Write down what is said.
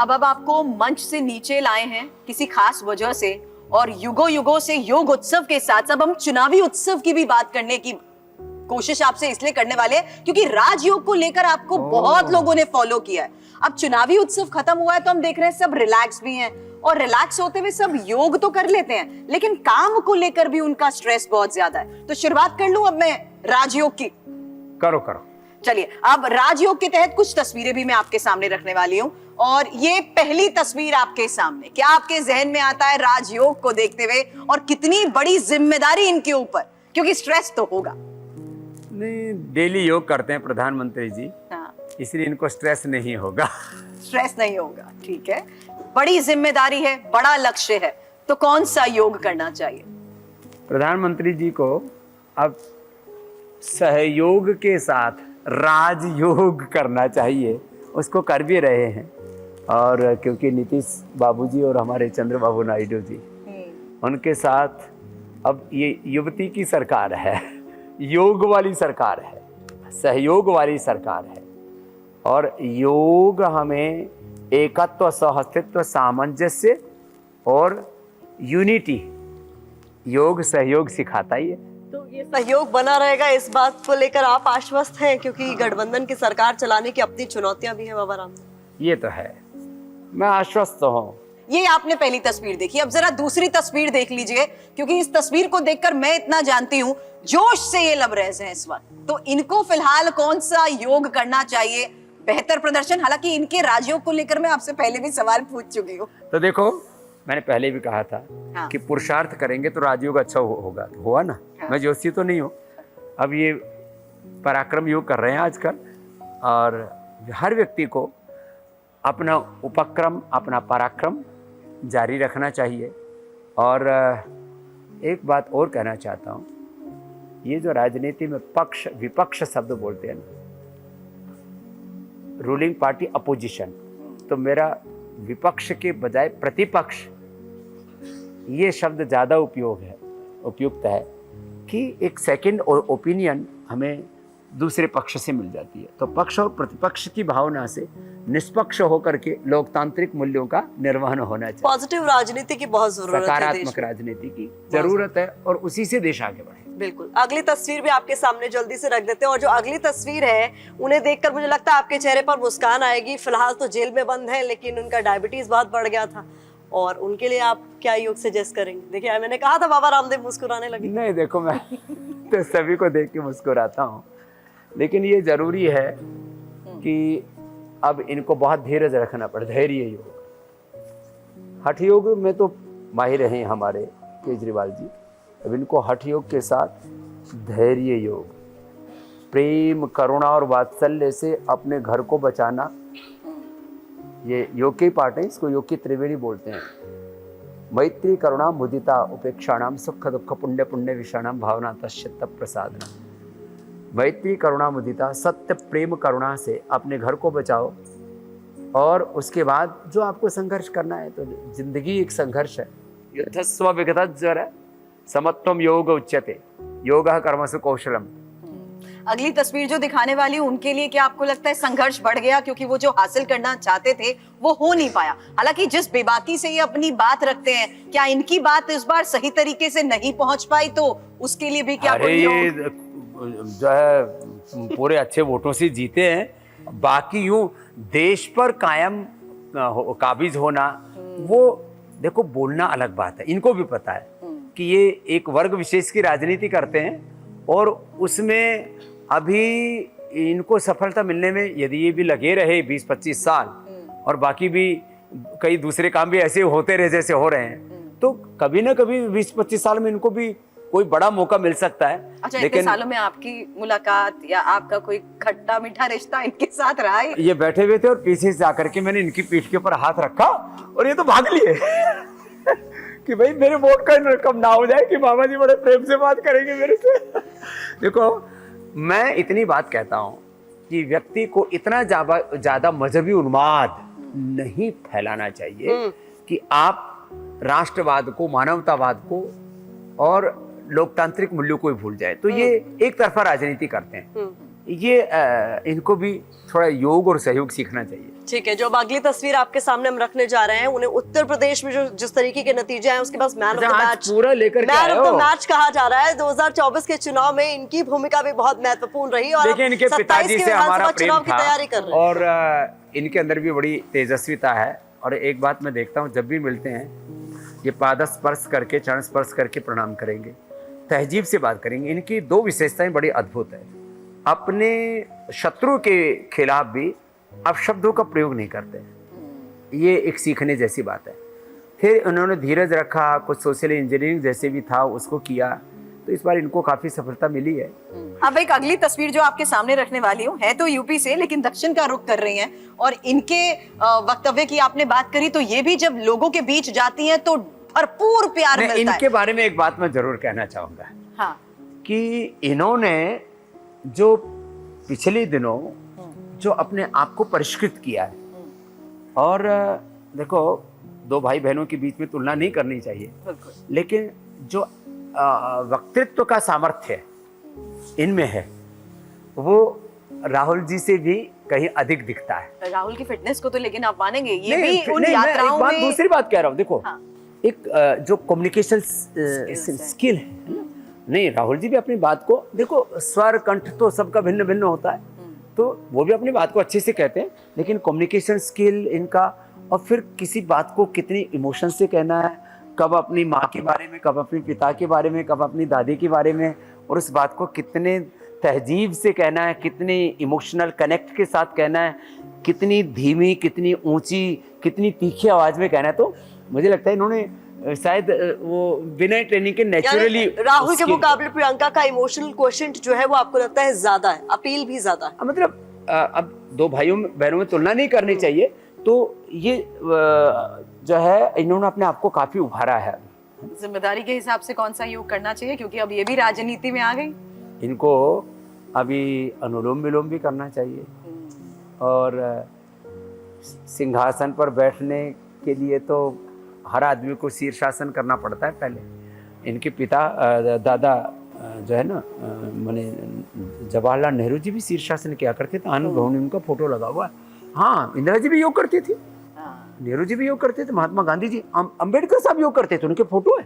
अब आपको मंच से नीचे लाए हैं किसी खास वजह से, और युगों युगों से योग उत्सव के साथ अब हम चुनावी उत्सव की भी बात करने की कोशिश आपसे इसलिए करने वाले हैं क्योंकि राजयोग को लेकर आपको बहुत लोगों ने फॉलो किया है। अब चुनावी उत्सव खत्म हुआ है तो हम देख रहे हैं सब रिलैक्स भी हैं, और रिलैक्स होते हुए सब योग तो कर लेते हैं, लेकिन काम को लेकर भी उनका स्ट्रेस बहुत ज्यादा है। तो शुरुआत कर लूं अब मैं राजयोग की? करो। चलिए, अब राजयोग के तहत कुछ तस्वीरें भी मैं आपके सामने रखने वाली हूँ, और ये पहली तस्वीर आपके सामने, क्या आपके जहन में आता है राजयोग को देखते हुए, और कितनी बड़ी जिम्मेदारी इनके ऊपर, क्योंकि स्ट्रेस तो होगा। नहीं, डेली योग करते हैं प्रधानमंत्री जी, हाँ, इसलिए इनको स्ट्रेस नहीं होगा। स्ट्रेस नहीं होगा, ठीक है। बड़ी जिम्मेदारी है, बड़ा लक्ष्य है, तो कौन सा योग करना चाहिए? प्रधानमंत्री जी को अब सहयोग के साथ राजयोग करना चाहिए, उसको कर भी रहे हैं। और क्योंकि नीतीश बाबूजी और हमारे चंद्रबाबू नायडू जी, उनके साथ अब ये युवती की सरकार है, योग वाली सरकार है, सहयोग वाली सरकार है। और योग हमें एकत्व, सहअस्तित्व, सामंजस्य और यूनिटी, योग सहयोग सिखाता ही है। तो ये सहयोग बना रहेगा, इस बात को लेकर आप आश्वस्त हैं? क्योंकि गठबंधन की सरकार चलाने की अपनी चुनौतियां भी हैं बाबा राम। ये तो है, मैं आश्वस्त हूँ। ये आपने पहली तस्वीर देखी, अब जरा दूसरी तस्वीर देख लीजिए, क्योंकि इस तस्वीर को देखकर मैं इतना जानती हूँ जोश से ये लबरेज हैं इस वक्त। तो इनको फिलहाल कौन सा योग करना चाहिए बेहतर प्रदर्शन? हालांकि इनके राजयोग को लेकर मैं आपसे पहले भी सवाल पूछ चुकी हूँ। तो देखो, मैंने पहले भी कहा था हाँ। कि पुरुषार्थ करेंगे तो राजयोग अच्छा होगा, तो हुआ ना। हाँ। मैं जोशी तो नहीं हूँ। अब ये पराक्रम योग कर रहे हैं आजकल, और हर व्यक्ति को अपना उपक्रम, अपना पराक्रम जारी रखना चाहिए। और एक बात और कहना चाहता हूँ, ये जो राजनीति में पक्ष विपक्ष शब्द बोलते हैं ना, रूलिंग पार्टी अपोजिशन, तो मेरा विपक्ष के बजाय प्रतिपक्ष ये शब्द ज़्यादा उपयुक्त है कि एक सेकंड ओपिनियन हमें दूसरे पक्ष से मिल जाती है। तो पक्ष और प्रतिपक्ष की भावना से निष्पक्ष होकर के लोकतांत्रिक मूल्यों का निर्वहन होना चाहिए। पॉजिटिव राजनीति की बहुत जरूरत है, सकारात्मक राजनीति की जरूरत है, और उसी से देश आगे बढ़े। बिल्कुल। अगली तस्वीर भी आपके सामने जल्दी से रख देते हैं, और जो अगली तस्वीर है उन्हें देखकर मुझे लगता है आपके चेहरे पर मुस्कान आएगी। फिलहाल तो जेल में बंद है, लेकिन उनका डायबिटीज बहुत बढ़ गया था, और उनके लिए आप क्या योग सजेस्ट करेंगे? देखिए, मैंने कहा था बाबा रामदेव मुस्कुराने लगे। नहीं, देखो, मैं तो सभी को देख के मुस्कुराता हूँ, लेकिन ये जरूरी है कि अब इनको बहुत धीरज रखना पड़े। धैर्य योग, हठ योग में तो माहिर हैं हमारे केजरीवाल जी। अब इनको हठ योग के साथ धैर्य योग, प्रेम, करुणा और वात्सल्य से अपने घर को बचाना, ये योग के पार्ट है। इसको योग की त्रिवेणी बोलते हैं। मैत्री, करुणा, मुदिता, उपेक्षाणाम, सुख दुख, पुण्य पुण्य विषाणाम, भावना तश्चित्त प्रसादना। मैत्री, करुणा, मुदिता, सत्य, प्रेम, करुणा से अपने घर को बचाओ, और उसके बाद जो आपको संघर्ष करना है, तो जिंदगी एक संघर्ष है। युद्धस्व विगतज्वर समत्वम योग उच्यते, योगः कर्मसु कौशलम। अगली तस्वीर जो दिखाने वाली हूं, उनके लिए क्या आपको लगता है संघर्ष बढ़ गया, क्योंकि वो जो हासिल करना चाहते थे वो हो नहीं पाया? हालांकि जिस बेबाकी से ये अपनी बात रखते हैं, क्या इनकी बात इस बार सही तरीके से नहीं पहुंच पाई, तो उसके लिए भी क्या? अरे ये जो है पूरे अच्छे वोटों से जीते हैं, बाकी यूं देश पर कायम काबिज होना, वो देखो, बोलना अलग बात है। इनको भी पता है कि ये एक वर्ग विशेष की राजनीति करते हैं, और उसमें अभी इनको सफलता मिलने में यदि ये भी लगे रहे 20-25 साल, और बाकी भी कई दूसरे काम भी ऐसे होते रहे जैसे हो रहे हैं, तो कभी ना कभी 20-25 साल में इनको भी कोई बड़ा मौका मिल सकता है। अच्छा, इतने सालों में आपकी मुलाकात या आपका कोई खट्टा मीठा रिश्ता इनके साथ रहा है? ये बैठे हुए थे, और पीछे से जाकर के मैंने इनकी पीठ के ऊपर हाथ रखा, और ये तो भाग लिए कि भाई मेरे वोट का रकम ना हो जाए, कि बाबा जी बड़े प्रेम से बात करेंगे मेरे से। देखो, मैं इतनी बात कहता हूँ कि व्यक्ति को इतना ज्यादा मजहबी उन्माद नहीं फैलाना चाहिए कि आप राष्ट्रवाद को, मानवतावाद को और लोकतांत्रिक मूल्यों को ही भूल जाए। तो ये एक तरफा राजनीति करते हैं। ये इनको भी थोड़ा योग और सहयोग सीखना चाहिए। ठीक है, जो अब अगली तस्वीर आपके सामने हम रखने जा रहे हैं, उन्हें उत्तर प्रदेश में जो जिस तरीके के नतीजे आए उसके पास मैन ऑफ द आज मैच पूरा लेकर के मैन आए ऑफ द हो। मैच कहा जा रहा है। 2024 के चुनाव में इनकी भूमिका भी बहुत महत्वपूर्ण रही और देखिए, इनके 27 पिताजी के से हमारा विधानसभा प्रेम चुनाव की था तैयारी कर रहे हैं। और इनके अंदर भी बड़ी तेजस्विता है। और एक बात मैं देखता हूँ, जब भी मिलते हैं ये पाद स्पर्श करके, चरण स्पर्श करके प्रणाम करेंगे, तहजीब से बात करेंगे। इनकी दो विशेषताएं बड़ी अद्भुत है। अपने शत्रु के खिलाफ भी अपशब्दों का प्रयोग नहीं करते हैं, ये एक सीखने जैसी बात है। फिर उन्होंने धीरज रखा, कुछ सोशल इंजीनियरिंग जैसे भी था उसको किया, तो इस बार इनको काफी सफलता मिली है। अब एक अगली तस्वीर जो आपके सामने रखने वाली हूँ, है तो यूपी से लेकिन दक्षिण का रुख कर रही हैं, और इनके वक्तव्य की आपने बात करी तो ये भी जब लोगों के बीच जाती हैं तो भरपूर प्यार मिलता है। इनके बारे में एक बात मैं जरूर कहना चाहूंगा, हाँ, कि इन्होंने जो पिछले दिनों जो अपने आप को परिष्कृत किया है, और देखो दो भाई बहनों के बीच में तुलना नहीं करनी चाहिए, बिल्कुल। लेकिन जो वक्तृत्व का सामर्थ्य इनमें है वो राहुल जी से भी कहीं अधिक दिखता है। राहुल की फिटनेस को तो लेकिन आप मानेंगे, ये नहीं, भी उन नहीं, मैं यात्राओं एक बात में दूसरी बात कह रहा हूँ। देखो, हाँ। एक जो कम्युनिकेशन स्किल है ना, नहीं राहुल जी भी अपनी बात को, देखो स्वर कंठ तो सबका भिन्न भिन्न होता है, तो वो भी अपनी बात को अच्छे से कहते हैं, लेकिन कम्युनिकेशन स्किल इनका, और फिर किसी बात को कितनी इमोशन से कहना है, कब अपनी माँ के बारे में, कब अपने पिता के बारे में, कब अपनी दादी के बारे में, और उस बात को कितने तहजीब से कहना है, कितने इमोशनल कनेक्ट के साथ कहना है, कितनी धीमी, कितनी ऊंची, कितनी तीखी आवाज में कहना है। तो मुझे लगता है इन्होंने शायद वो बिना ट्रेनिंग के नेचुरली, राहुल के मुकाबले प्रियंका का इमोशनल क्वोशेंट जो है वो आपको लगता है ज्यादा है, अपील भी ज्यादा है? मतलब अब दो भाइयों बहनों में तुलना नहीं करनी चाहिए, तो ये जो है इन्होंने अपने आप को काफी उभारा है। जिम्मेदारी के हिसाब से कौन सा योग करना चाहिए, क्योंकि अब ये भी राजनीति में आ गई। इनको अभी अनुलोम विलोम भी करना चाहिए, और सिंहासन पर बैठने के लिए तो हर आदमी को शीर्षासन करना पड़ता है पहले। इनके पिता दादा जो है ना, माने जवाहरलाल नेहरू जी भी शीर्षासन किया करते थे। आनंद भवन में उनका फोटो लगा हुआ है। हाँ, इंदिरा जी भी योग करती थी, नेहरू जी भी योग करते थे, महात्मा गांधी जी, अम्बेडकर साहब योग करते थे, उनके फोटो है।